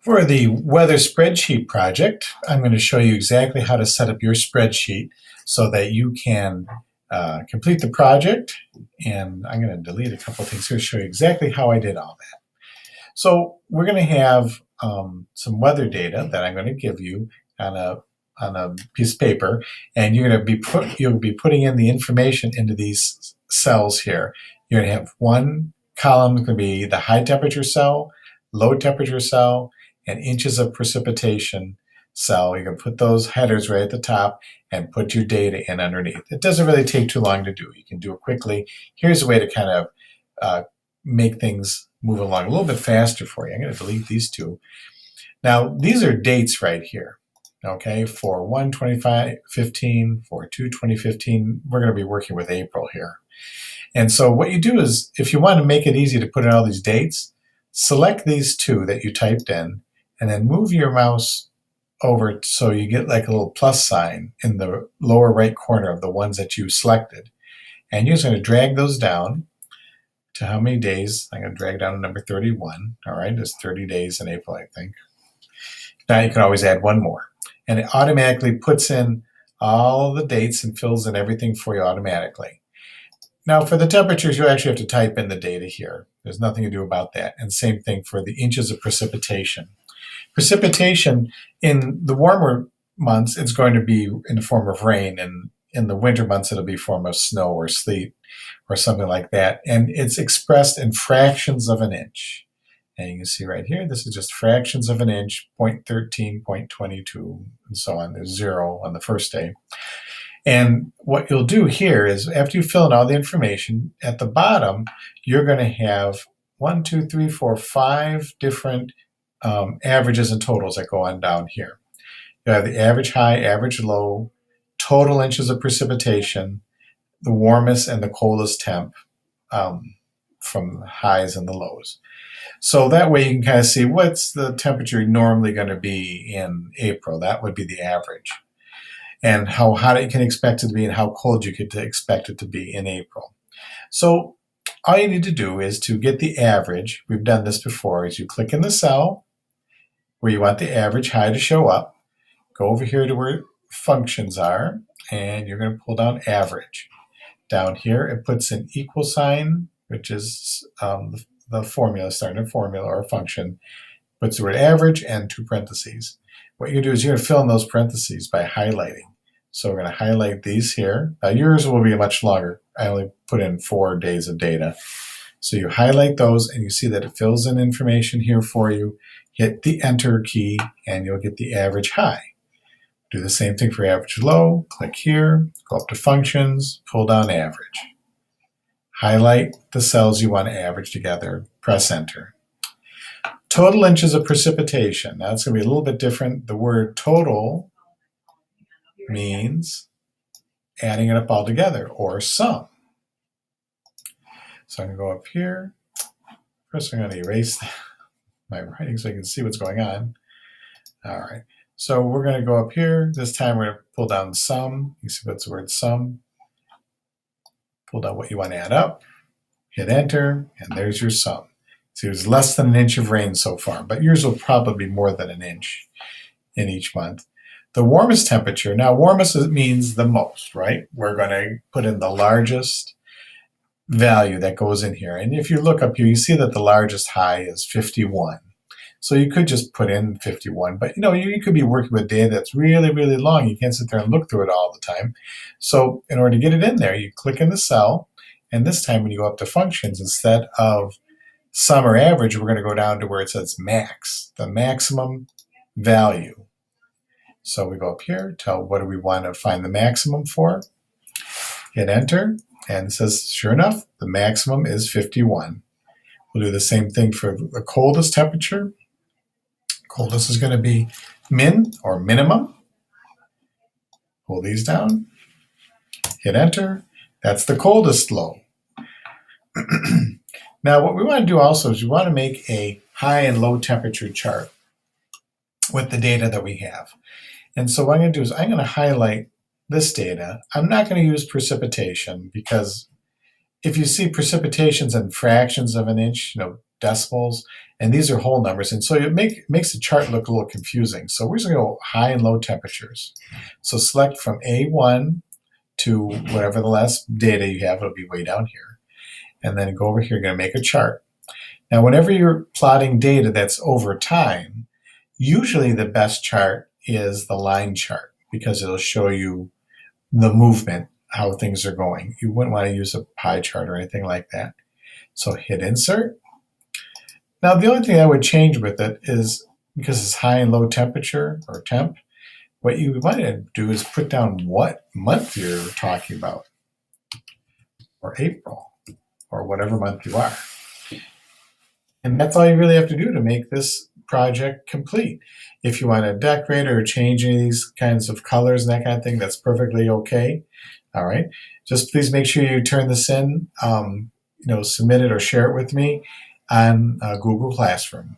For the weather spreadsheet project, I'm going to show you exactly how to set up your spreadsheet so that you can complete the project. And I'm going to delete a couple of things here to show you exactly how I did all that. So we're going to have some weather data that I'm going to give you on a piece of paper, and you'll be putting in the information into these cells here. You're going to have one column going to be the high temperature cell, low temperature cell, and inches of precipitation cell. You can put those headers right at the top and put your data in underneath. It doesn't really take too long to do. You can do it quickly. Here's a way to kind of make things move along a little bit faster for you. I'm going to delete these two. Now, these are dates right here. Okay, for 1/25/15, for 2/2015, we're going to be working with April here. And so what you do is, if you want to make it easy to put in all these dates, select these two that you typed in, and then move your mouse over so you get like a little plus sign in the lower right corner of the ones that you selected. And you're just going to drag those down to how many days. I'm going to drag down to number 31. All right, there's 30 days in April, I think. Now you can always add one more. And it automatically puts in all the dates and fills in everything for you automatically. Now for the temperatures, you actually have to type in the data here. There's nothing to do about that. And same thing for the inches of precipitation. Precipitation in the warmer months, it's going to be in the form of rain, and in the winter months, it'll be in the form of snow or sleet or something like that. And it's expressed in fractions of an inch. And you can see right here, this is just fractions of an inch, 0.13, 0.22, and so on. There's 0 on the first day. And what you'll do here is, after you fill in all the information, at the bottom, you're going to have 1, 2, 3, 4, 5 different averages and totals that go on down here. You have the average high, average low, total inches of precipitation, the warmest and the coldest temp from the highs and the lows. So that way you can kind of see what's the temperature normally going to be in April. That would be the average. And how hot you can expect it to be and how cold you could expect it to be in April. So all you need to do is to get the average. We've done this before. Is you click in the cell where you want the average high to show up. Go over here to where functions are, and you're going to pull down average. Down here, it puts an equal sign, which is the formula, starting a formula or a function, puts the word average and 2 parentheses. What you do is you're going to fill in those parentheses by highlighting. So we're going to highlight these here. Now yours will be much longer. I only put in 4 days of data. So you highlight those and you see that it fills in information here for you. Hit the enter key and you'll get the average high. Do the same thing for average low. Click here, go up to functions, pull down average. Highlight the cells you want to average together, press enter. Total inches of precipitation. Now it's going to be a little bit different. The word total means adding it up all together, or sum. So I'm going to go up here. First I'm going to erase my writing so you can see what's going on. All right. So we're going to go up here. This time we're going to pull down sum. You see what's the word sum. Pull down what you want to add up. Hit enter, and there's your sum. See, it was less than an inch of rain so far, but yours will probably be more than an inch in each month. The warmest temperature, now warmest means the most, right? We're going to put in the largest value that goes in here. And if you look up here, you see that the largest high is 51. So you could just put in 51, but you could be working with data that's really, really long. You can't sit there and look through it all the time. So in order to get it in there, you click in the cell, and this time when you go up to functions, instead of sum or average, we're going to go down to where it says max, the maximum value. So we go up here, tell what do we want to find the maximum for, hit enter, and it says, sure enough, the maximum is 51. We'll do the same thing for the coldest temperature. Coldest is going to be min or minimum. Pull these down, hit enter. That's the coldest low. Now what we want to do also is we want to make a high and low temperature chart with the data that we have. And so what I'm going to do is I'm going to highlight this data. I'm not going to use precipitation because if you see precipitations in fractions of an inch, decimals, and these are whole numbers. And so it makes the chart look a little confusing. So we're just going to go high and low temperatures. So select from A1 to whatever the last data you have. It'll be way down here. And then go over here, you're going to make a chart. Now, whenever you're plotting data that's over time, usually the best chart is the line chart because it'll show you the movement, how things are going. You wouldn't want to use a pie chart or anything like that. So hit insert. Now, the only thing I would change with it is because it's high and low temperature or temp, what you might do is put down what month you're talking about, or April, or whatever month you are. And that's all you really have to do to make this project complete. If you want to decorate or change any of these kinds of colors and that kind of thing, that's perfectly okay. All right. Just please make sure you turn this in, submit it or share it with me on Google Classroom.